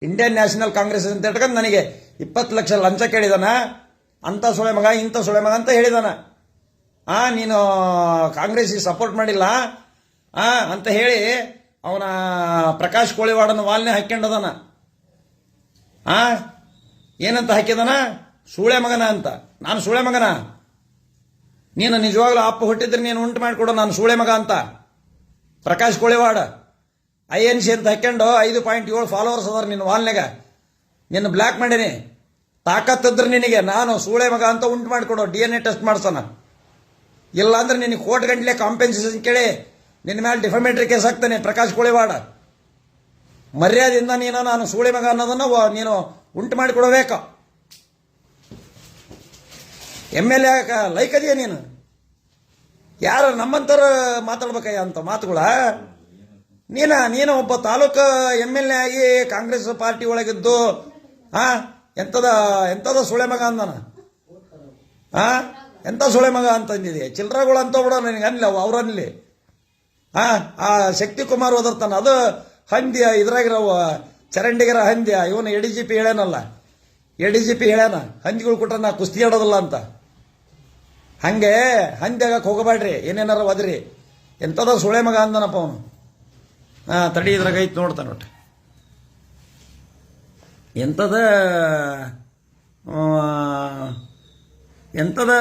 Indian national Congress ಅಂತ ಹೇಳ್ಕೊಂಡು ನನಗೆ 20 ಲಕ್ಷ ಲಂಚ ಕೇಳಿದಾನ, ಅಂತ ಸುಳೆ ಮಗ ಇಂಥ ಸುಳೆ ಮಗ ಅಂತ ಹೇಳಿದಾನ. ನೀನು ಕಾಂಗ್ರೆಸ್ಗೆ ಸಪೋರ್ಟ್ ಮಾಡಿಲ್ಲ ಅಂತ ಹೇಳಿ ಅವನ ಪ್ರಕಾಶ್ ಕೋಳಿವಾಡನ ವಾಲ್ನೆ ಹಾಕ್ಕೊಂಡದಾನ. ಏನಂತ ಹಾಕಿದಾನ? ಸೂಳೆ ಮಗನ ಅಂತ. ನಾನು ಸೂಳೆ ಮಗನ? ನೀನು ನಿಜವಾಗ್ಲೂ ಅಪ್ಪ ಹುಟ್ಟಿದ್ರೆ ನೀನು ಉಂಟು ಮಾಡಿಕೊಡು ನಾನು ಸೂಳೆ ಮಗ ಅಂತ. ಪ್ರಕಾಶ್ ಕೋಳಿವಾಡ INC ಅಂತ ಹಾಕ್ಕೊಂಡು 5.7 ಫಾಲೋವರ್ಸ್ ಅದಾರ ನಿನ್ನ ವಾಲ್ನಾಗ. ನಿನ್ನ ಬ್ಲಾಕ್ ಮಾಡೀನಿ. ತಾಕತ್ತಿದ್ರೆ ನಿನಗೆ ನಾನು ಸೂಳೆ ಮಗ ಅಂತ ಉಂಟು ಮಾಡಿಕೊಡು, DNA ಟೆಸ್ಟ್ ಮಾಡ್ಸೋಣ. ಇಲ್ಲಾಂದ್ರೆ ನಿನಗೆ ಕೋರ್ಟ್ ಗಂಟ್ಲೆ ಕಾಂಪೆನ್ಸೇಷನ್ ಕೇಳಿ ನಿನ್ನ ಮೇಲೆ ಡಿಫಮೇಟರಿ ಕೇಸ್ ಹಾಕ್ತಾನೆ ಪ್ರಕಾಶ್ ಕೋಳಿವಾಡ. ಮರ್ಯಾದೆಯಿಂದ ನೀನು ನಾನು ಸೂಳೆ ಮಗ ಅನ್ನೋದನ್ನು ನೀನು ಉಂಟು ಮಾಡಿಕೊಡಬೇಕು. MLA ಲೈಕ್ ಅದೆಯಾ ನೀನು? ಯಾರು ನಮ್ಮಂಥವ್ರು ಮಾತಾಡ್ಬೇಕಯ್ಯ ಅಂತ ಮಾತುಗಳ? ನೀನು ಒಬ್ಬ ತಾಲೂಕು MLA ಆಗಿ ಕಾಂಗ್ರೆಸ್ ಪಾರ್ಟಿ ಒಳಗಿದ್ದು ಎಂತದ ಸುಳೆ ಮಗ ಅಂದನ? ಎಂತ ಸುಳೆ ಮಗ ಅಂತಂದಿದೆ? ಚಿಲ್ರಗಳು ಅಂತ ಬಿಡ ನನಗೆ ಅನ್ಲಿ ಅವ್ರನ್ಲಿ. ಆ ಶಕ್ತಿ ಕುಮಾರ್ ಓದಿರ್ತಾನ, ಅದು ಹಂದ್ಯ ಇದ್ರಾಗಿರವ ಚರಂಡಿಗರ ಹಂದ್ಯ. ಇವನು ADGP ಹೇಳ್ಯಾನಲ್ಲ, ADGP ಹೇಳ್ಯಾನ ಹಂದಿಗಳು ಕೊಟ್ರೆ ನಾ ಕುಸ್ತಿ ಆಡೋದಿಲ್ಲ ಅಂತ. ಹಂಗೆ ಹಂದ್ಯಾಗಕ್ಕೆ ಹೋಗಬೇಡ್ರಿ, ಏನೇನಾರ ಒದ್ರಿ. ಎಂತದ ಸುಳೆ ಮಗ ಅಂದನಪ್ಪ ಅವನು. ತಡಿ ಇದ್ರಾಗ ಐತ್ ನೋಡ್ತಾನೆ ಒಟ್ಟು. ಎಂತದ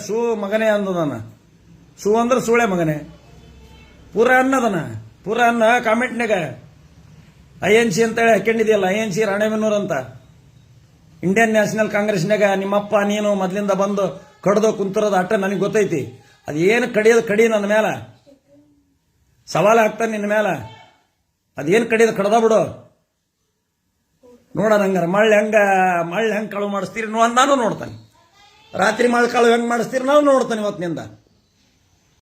ಸೂ ಮಗನೇ ಅಂದದನ. ಸೂ ಅಂದ್ರೆ ಸೂಳೆ ಮಗನೇ. ಪೂರ ಅನ್ನದನ, ಪೂರ ಅನ್ನ ಕಾಮೆಂಟ್ನಾಗ. INC ಅಂತೇಳಿ ಹಾಕೊಂಡಿದೆಯಲ್ಲ, INC ರಾಣೆಬೆನ್ನೂರು ಅಂತ. ಇಂಡಿಯನ್ ನ್ಯಾಷನಲ್ ಕಾಂಗ್ರೆಸ್ನಾಗ ನಿಮ್ಮಪ್ಪ ನೀನು ಮೊದಲಿಂದ ಬಂದು ಕಡ್ದು ಕುಂತಿರೋದು ಅಟ್ಟ ನನಗೆ ಗೊತ್ತೈತಿ. ಅದೇನು ಕಡಿಯೋದು ಕಡಿ ನನ್ನ ಮೇಲೆ ಸವಾಲು ಹಾಕ್ತಾನೆ ನಿನ್ನ ಮೇಲೆ. ಅದೇನು ಕಡಿಯೋದು ಕಡ್ದ ಬಿಡು ನೋಡೋಣ. ಹಂಗಾರ ಮಳ್ಳಿ ಹೆಂಗೆ ಕಾಳು ಮಾಡಿಸ್ತೀರಿ ನಾನು ನೋಡ್ತಾನೆ. ರಾತ್ರಿ ಮಳ್ಳಿ ಕಾಳು ಹೆಂಗೆ ಮಾಡಿಸ್ತೀರಿ ನಾವು ನೋಡ್ತಾನೆ ಇವತ್ತಿನಿಂದ.